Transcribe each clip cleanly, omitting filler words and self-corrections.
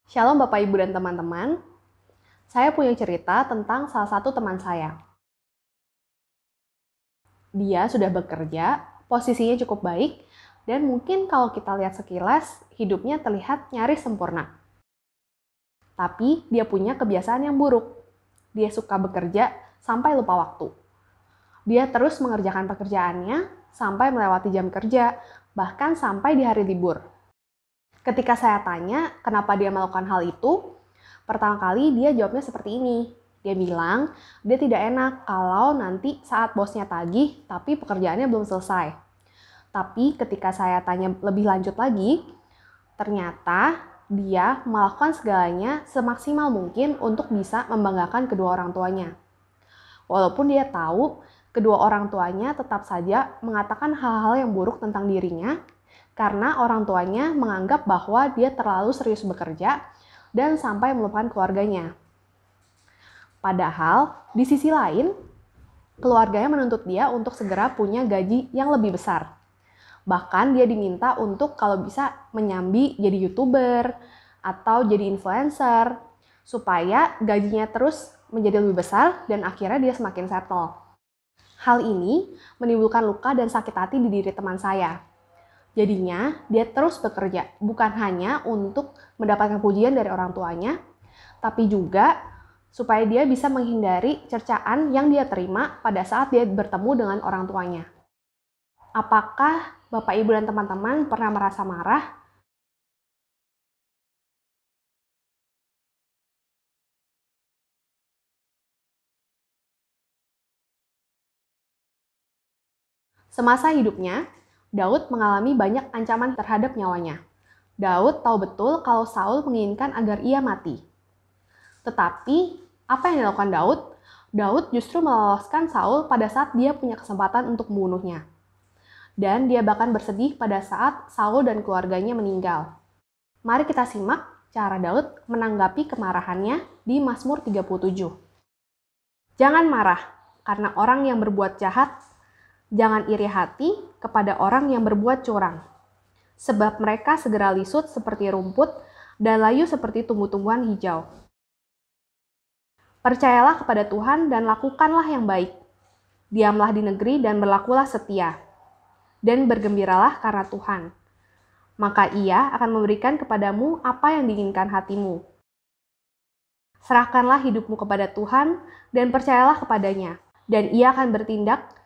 Shalom Bapak Ibu dan teman-teman, saya punya cerita tentang salah satu teman saya. Dia sudah bekerja, posisinya cukup baik, dan mungkin kalau kita lihat sekilas, hidupnya terlihat nyaris sempurna. Tapi dia punya kebiasaan yang buruk. Dia suka bekerja sampai lupa waktu. Dia terus mengerjakan pekerjaannya sampai melewati jam kerja, bahkan sampai di hari libur. Ketika saya tanya kenapa dia melakukan hal itu, pertama kali dia jawabnya seperti ini. Dia bilang dia tidak enak kalau nanti saat bosnya tagih tapi pekerjaannya belum selesai. Tapi ketika saya tanya lebih lanjut lagi, ternyata dia melakukan segalanya semaksimal mungkin untuk bisa membanggakan kedua orang tuanya. Walaupun dia tahu kedua orang tuanya tetap saja mengatakan hal-hal yang buruk tentang dirinya, karena orang tuanya menganggap bahwa dia terlalu serius bekerja dan sampai melupakan keluarganya. Padahal, di sisi lain, keluarganya menuntut dia untuk segera punya gaji yang lebih besar. Bahkan dia diminta untuk kalau bisa menyambi jadi YouTuber atau jadi influencer, supaya gajinya terus menjadi lebih besar dan akhirnya dia semakin settle. Hal ini menimbulkan luka dan sakit hati di diri teman saya. Jadinya, dia terus bekerja, bukan hanya untuk mendapatkan pujian dari orang tuanya, tapi juga supaya dia bisa menghindari cercaan yang dia terima pada saat dia bertemu dengan orang tuanya. Apakah Bapak, Ibu, dan teman-teman pernah merasa marah? Semasa hidupnya, Daud mengalami banyak ancaman terhadap nyawanya. Daud tahu betul kalau Saul menginginkan agar ia mati. Tetapi, apa yang dilakukan Daud? Daud justru meloloskan Saul pada saat dia punya kesempatan untuk membunuhnya. Dan dia bahkan bersedih pada saat Saul dan keluarganya meninggal. Mari kita simak cara Daud menanggapi kemarahannya di Mazmur 37. Jangan marah karena orang yang berbuat jahat, jangan iri hati kepada orang yang berbuat curang. Sebab mereka segera lisut seperti rumput dan layu seperti tumbuh-tumbuhan hijau. Percayalah kepada Tuhan dan lakukanlah yang baik. Diamlah di negeri dan berlakulah setia. Dan bergembiralah karena Tuhan. Maka Ia akan memberikan kepadamu apa yang diinginkan hatimu. Serahkanlah hidupmu kepada Tuhan dan percayalah kepadanya. Dan Ia akan bertindak.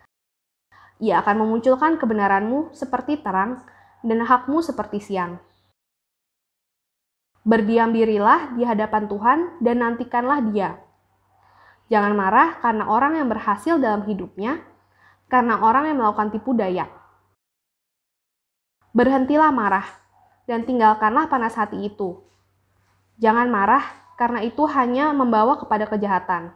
Ia akan memunculkan kebenaranmu seperti terang dan hakmu seperti siang. Berdiam dirilah di hadapan Tuhan dan nantikanlah Dia. Jangan marah karena orang yang berhasil dalam hidupnya, karena orang yang melakukan tipu daya. Berhentilah marah dan tinggalkanlah panas hati itu. Jangan marah karena itu hanya membawa kepada kejahatan.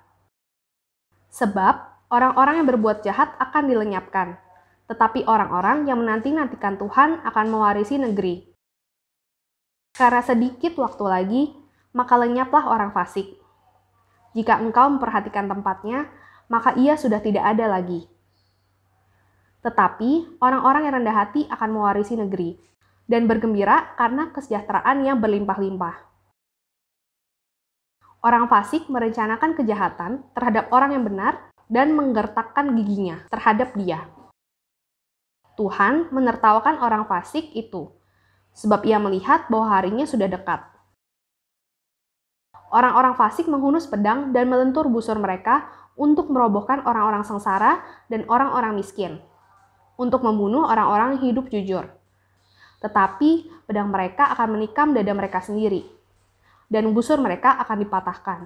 Sebab orang-orang yang berbuat jahat akan dilenyapkan, tetapi orang-orang yang menanti-nantikan Tuhan akan mewarisi negeri. Karena sedikit waktu lagi, maka lenyaplah orang fasik. Jika engkau memperhatikan tempatnya, maka ia sudah tidak ada lagi. Tetapi orang-orang yang rendah hati akan mewarisi negeri, dan bergembira karena kesejahteraan yang berlimpah-limpah. Orang fasik merencanakan kejahatan terhadap orang yang benar dan menggertakkan giginya terhadap dia. Tuhan menertawakan orang fasik itu, sebab ia melihat bahwa harinya sudah dekat. Orang-orang fasik menghunus pedang dan melentur busur mereka untuk merobohkan orang-orang sengsara dan orang-orang miskin, untuk membunuh orang-orang yang hidup jujur. Tetapi pedang mereka akan menikam dada mereka sendiri, dan busur mereka akan dipatahkan.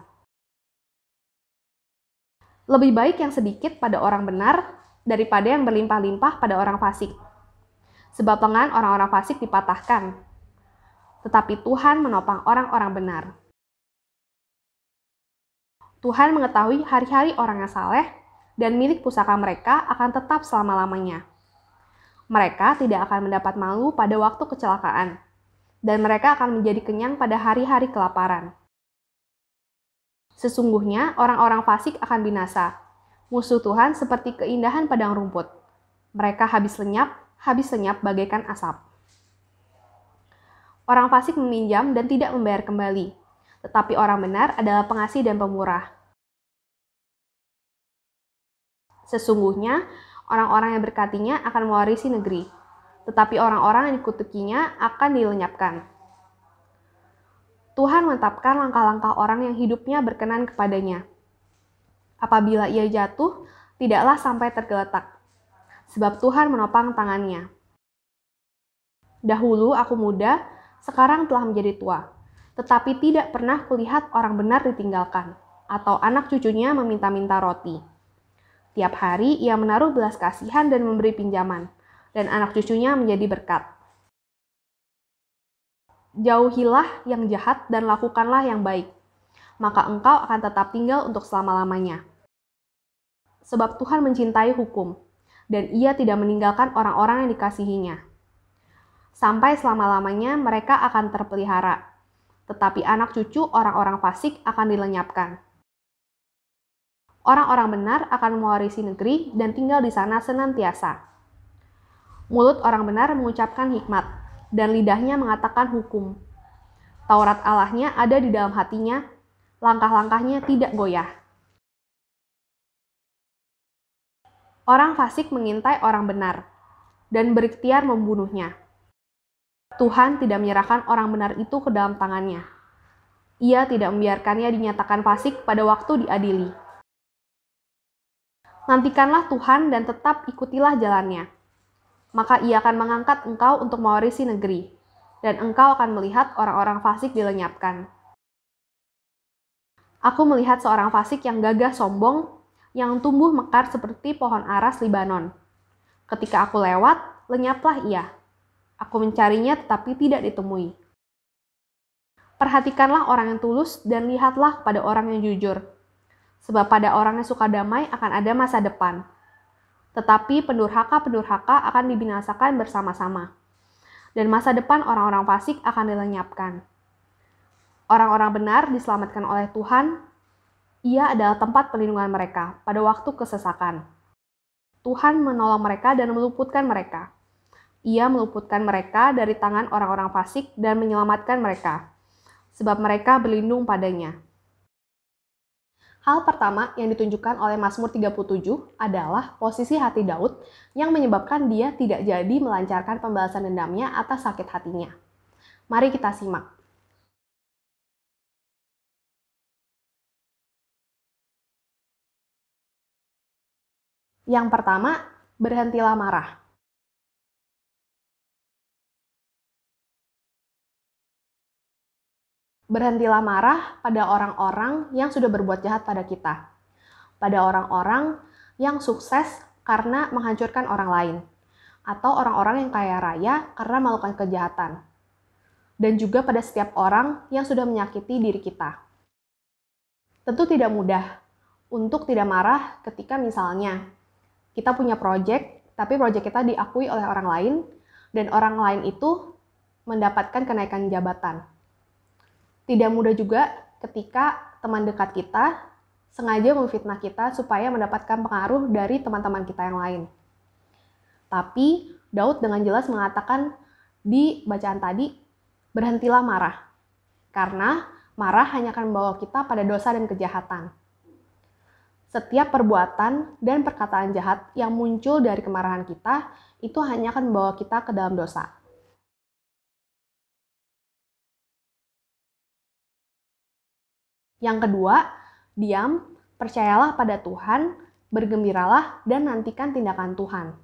Lebih baik yang sedikit pada orang benar daripada yang berlimpah-limpah pada orang fasik. Sebab lengan orang-orang fasik dipatahkan, tetapi Tuhan menopang orang-orang benar. Tuhan mengetahui hari-hari orang yang saleh, dan milik pusaka mereka akan tetap selama-lamanya. Mereka tidak akan mendapat malu pada waktu kecelakaan, dan mereka akan menjadi kenyang pada hari-hari kelaparan. Sesungguhnya orang-orang fasik akan binasa. Musuh Tuhan seperti keindahan padang rumput. Mereka habis lenyap bagaikan asap. Orang fasik meminjam dan tidak membayar kembali, tetapi orang benar adalah pengasih dan pemurah. Sesungguhnya, orang-orang yang berkatinya akan mewarisi negeri, tetapi orang-orang yang dikutukinya akan dilenyapkan. Tuhan menetapkan langkah-langkah orang yang hidupnya berkenan kepadanya. Apabila ia jatuh, tidaklah sampai tergeletak, sebab Tuhan menopang tangannya. Dahulu aku muda, sekarang telah menjadi tua, tetapi tidak pernah kulihat orang benar ditinggalkan, atau anak cucunya meminta-minta roti. Tiap hari ia menaruh belas kasihan dan memberi pinjaman, dan anak cucunya menjadi berkat. Jauhilah yang jahat dan lakukanlah yang baik, maka engkau akan tetap tinggal untuk selama-lamanya. Sebab Tuhan mencintai hukum, dan ia tidak meninggalkan orang-orang yang dikasihinya. Sampai selama-lamanya mereka akan terpelihara, tetapi anak cucu orang-orang fasik akan dilenyapkan. Orang-orang benar akan mewarisi negeri dan tinggal di sana senantiasa. Mulut orang benar mengucapkan hikmat, dan lidahnya mengatakan hukum. Taurat Allahnya ada di dalam hatinya, langkah-langkahnya tidak goyah. Orang fasik mengintai orang benar, dan berikhtiar membunuhnya. Tuhan tidak menyerahkan orang benar itu ke dalam tangannya. Ia tidak membiarkannya dinyatakan fasik pada waktu diadili. Nantikanlah Tuhan dan tetap ikutilah jalannya. Maka ia akan mengangkat engkau untuk mewarisi negeri, dan engkau akan melihat orang-orang fasik dilenyapkan. Aku melihat seorang fasik yang gagah sombong, yang tumbuh mekar seperti pohon aras Libanon. Ketika aku lewat, lenyaplah ia. Aku mencarinya tetapi tidak ditemui. Perhatikanlah orang yang tulus dan lihatlah pada orang yang jujur. Sebab pada orang yang suka damai akan ada masa depan. Tetapi pendurhaka-pendurhaka akan dibinasakan bersama-sama. Dan masa depan orang-orang fasik akan dilenyapkan. Orang-orang benar diselamatkan oleh Tuhan. Ia adalah tempat perlindungan mereka pada waktu kesesakan. Tuhan menolong mereka dan meluputkan mereka. Ia meluputkan mereka dari tangan orang-orang fasik dan menyelamatkan mereka, sebab mereka berlindung padanya. Hal pertama yang ditunjukkan oleh Mazmur 37 adalah posisi hati Daud yang menyebabkan dia tidak jadi melancarkan pembalasan dendamnya atas sakit hatinya. Mari kita simak. Yang pertama, berhentilah marah. Berhentilah marah pada orang-orang yang sudah berbuat jahat pada kita. Pada orang-orang yang sukses karena menghancurkan orang lain. Atau orang-orang yang kaya raya karena melakukan kejahatan. Dan juga pada setiap orang yang sudah menyakiti diri kita. Tentu tidak mudah untuk tidak marah ketika misalnya kita punya proyek, tapi proyek kita diakui oleh orang lain, dan orang lain itu mendapatkan kenaikan jabatan. Tidak mudah juga ketika teman dekat kita sengaja memfitnah kita supaya mendapatkan pengaruh dari teman-teman kita yang lain. Tapi Daud dengan jelas mengatakan di bacaan tadi, berhentilah marah. Karena marah hanya akan membawa kita pada dosa dan kejahatan. Setiap perbuatan dan perkataan jahat yang muncul dari kemarahan kita, itu hanya akan membawa kita ke dalam dosa. Yang kedua, diam, percayalah pada Tuhan, bergembiralah, dan nantikan tindakan Tuhan.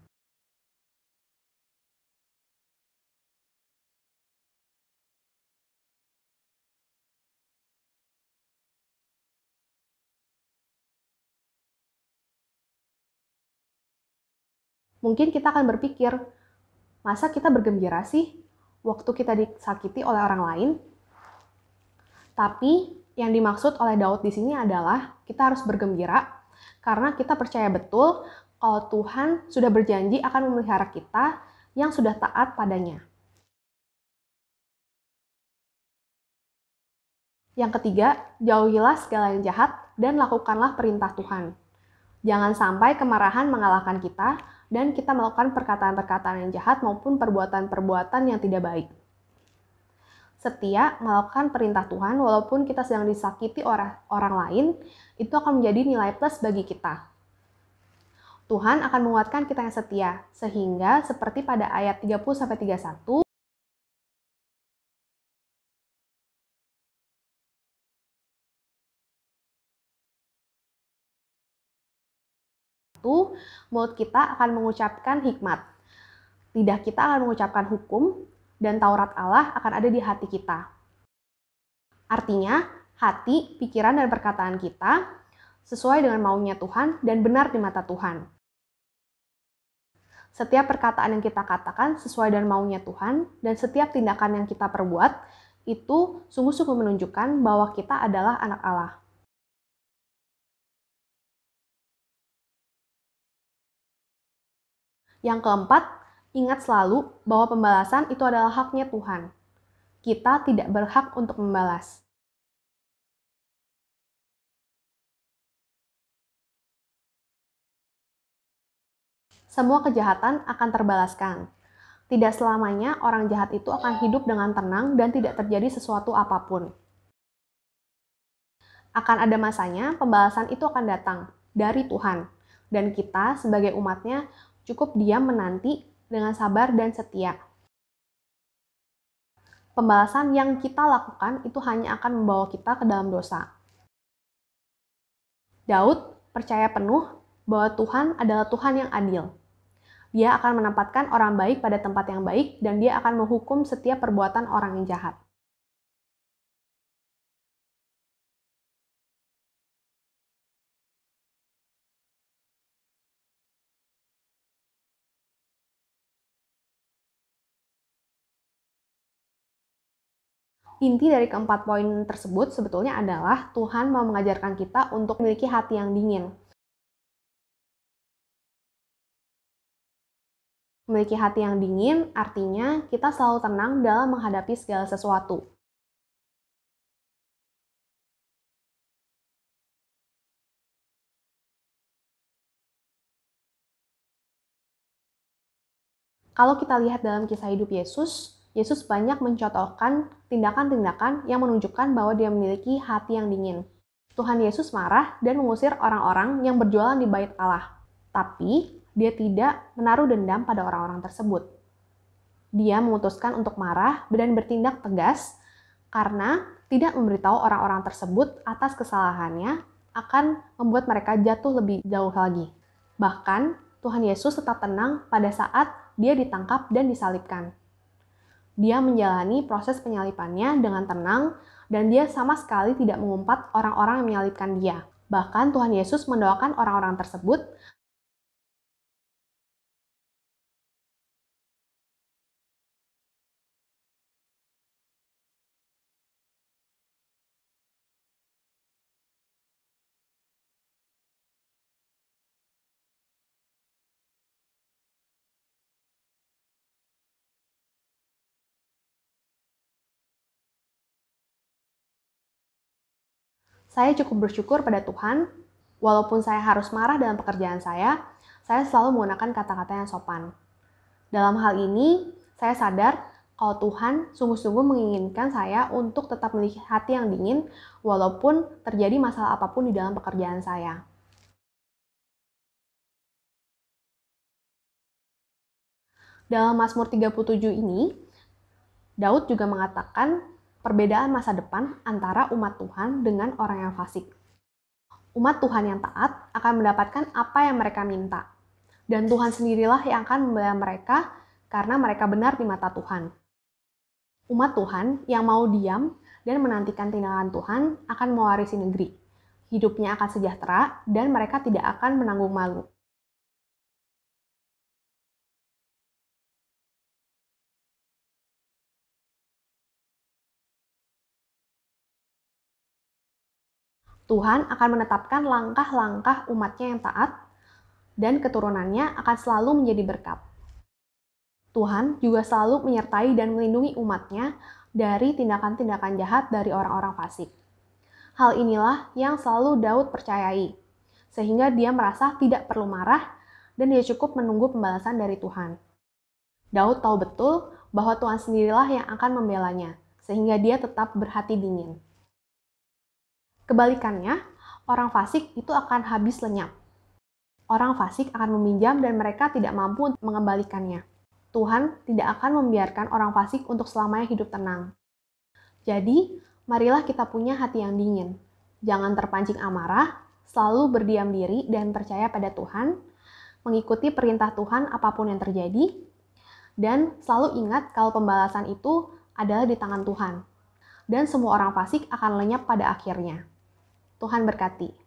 Mungkin kita akan berpikir, masa kita bergembira sih waktu kita disakiti oleh orang lain? Tapi yang dimaksud oleh Daud di sini adalah kita harus bergembira karena kita percaya betul kalau Tuhan sudah berjanji akan memelihara kita yang sudah taat padanya. Yang ketiga, jauhilah segala yang jahat dan lakukanlah perintah Tuhan. Jangan sampai kemarahan mengalahkan kita dan kita melakukan perkataan-perkataan yang jahat maupun perbuatan-perbuatan yang tidak baik. Setia melakukan perintah Tuhan walaupun kita sedang disakiti orang lain, itu akan menjadi nilai plus bagi kita. Tuhan akan menguatkan kita yang setia, sehingga seperti pada ayat 30-31, mulut kita akan mengucapkan hikmat. Lidah kita akan mengucapkan hukum, dan Taurat Allah akan ada di hati kita. Artinya, hati, pikiran, dan perkataan kita sesuai dengan maunya Tuhan dan benar di mata Tuhan. Setiap perkataan yang kita katakan sesuai dengan maunya Tuhan, dan setiap tindakan yang kita perbuat, itu sungguh-sungguh menunjukkan bahwa kita adalah anak Allah. Yang keempat, ingat selalu bahwa pembalasan itu adalah haknya Tuhan. Kita tidak berhak untuk membalas. Semua kejahatan akan terbalaskan. Tidak selamanya orang jahat itu akan hidup dengan tenang dan tidak terjadi sesuatu apapun. Akan ada masanya pembalasan itu akan datang dari Tuhan. Dan kita sebagai umatnya cukup diam menanti dengan sabar dan setia. Pembalasan yang kita lakukan itu hanya akan membawa kita ke dalam dosa. Daud percaya penuh bahwa Tuhan adalah Tuhan yang adil. Dia akan menempatkan orang baik pada tempat yang baik dan dia akan menghukum setiap perbuatan orang yang jahat. Inti dari keempat poin tersebut sebetulnya adalah Tuhan mau mengajarkan kita untuk memiliki hati yang dingin. Memiliki hati yang dingin artinya kita selalu tenang dalam menghadapi segala sesuatu. Kalau kita lihat dalam kisah hidup Yesus, Yesus banyak mencontohkan tindakan-tindakan yang menunjukkan bahwa dia memiliki hati yang dingin. Tuhan Yesus marah dan mengusir orang-orang yang berjualan di bait Allah. Tapi, dia tidak menaruh dendam pada orang-orang tersebut. Dia memutuskan untuk marah dan bertindak tegas karena tidak memberitahu orang-orang tersebut atas kesalahannya akan membuat mereka jatuh lebih jauh lagi. Bahkan, Tuhan Yesus tetap tenang pada saat dia ditangkap dan disalibkan. Dia menjalani proses penyalipannya dengan tenang dan dia sama sekali tidak mengumpat orang-orang yang menyalibkan dia. Bahkan Tuhan Yesus mendoakan orang-orang tersebut Saya cukup bersyukur pada Tuhan, walaupun saya harus marah dalam pekerjaan saya selalu menggunakan kata-kata yang sopan. Dalam hal ini, saya sadar kalau Tuhan sungguh-sungguh menginginkan saya untuk tetap memiliki hati yang dingin, walaupun terjadi masalah apapun di dalam pekerjaan saya. Dalam Mazmur 37 ini, Daud juga mengatakan perbedaan masa depan antara umat Tuhan dengan orang yang fasik. Umat Tuhan yang taat akan mendapatkan apa yang mereka minta. Dan Tuhan sendirilah yang akan membela mereka karena mereka benar di mata Tuhan. Umat Tuhan yang mau diam dan menantikan tindakan Tuhan akan mewarisi negeri. Hidupnya akan sejahtera dan mereka tidak akan menanggung malu. Tuhan akan menetapkan langkah-langkah umatnya yang taat, dan keturunannya akan selalu menjadi berkat. Tuhan juga selalu menyertai dan melindungi umatnya dari tindakan-tindakan jahat dari orang-orang fasik. Hal inilah yang selalu Daud percayai, sehingga dia merasa tidak perlu marah dan dia cukup menunggu pembalasan dari Tuhan. Daud tahu betul bahwa Tuhan sendirilah yang akan membelanya, sehingga dia tetap berhati dingin. Kebalikannya, orang fasik itu akan habis lenyap. Orang fasik akan meminjam dan mereka tidak mampu mengembalikannya. Tuhan tidak akan membiarkan orang fasik untuk selamanya hidup tenang. Jadi, marilah kita punya hati yang dingin. Jangan terpancing amarah, selalu berdiam diri dan percaya pada Tuhan, mengikuti perintah Tuhan apapun yang terjadi, dan selalu ingat kalau pembalasan itu adalah di tangan Tuhan. Dan semua orang fasik akan lenyap pada akhirnya. Tuhan berkati.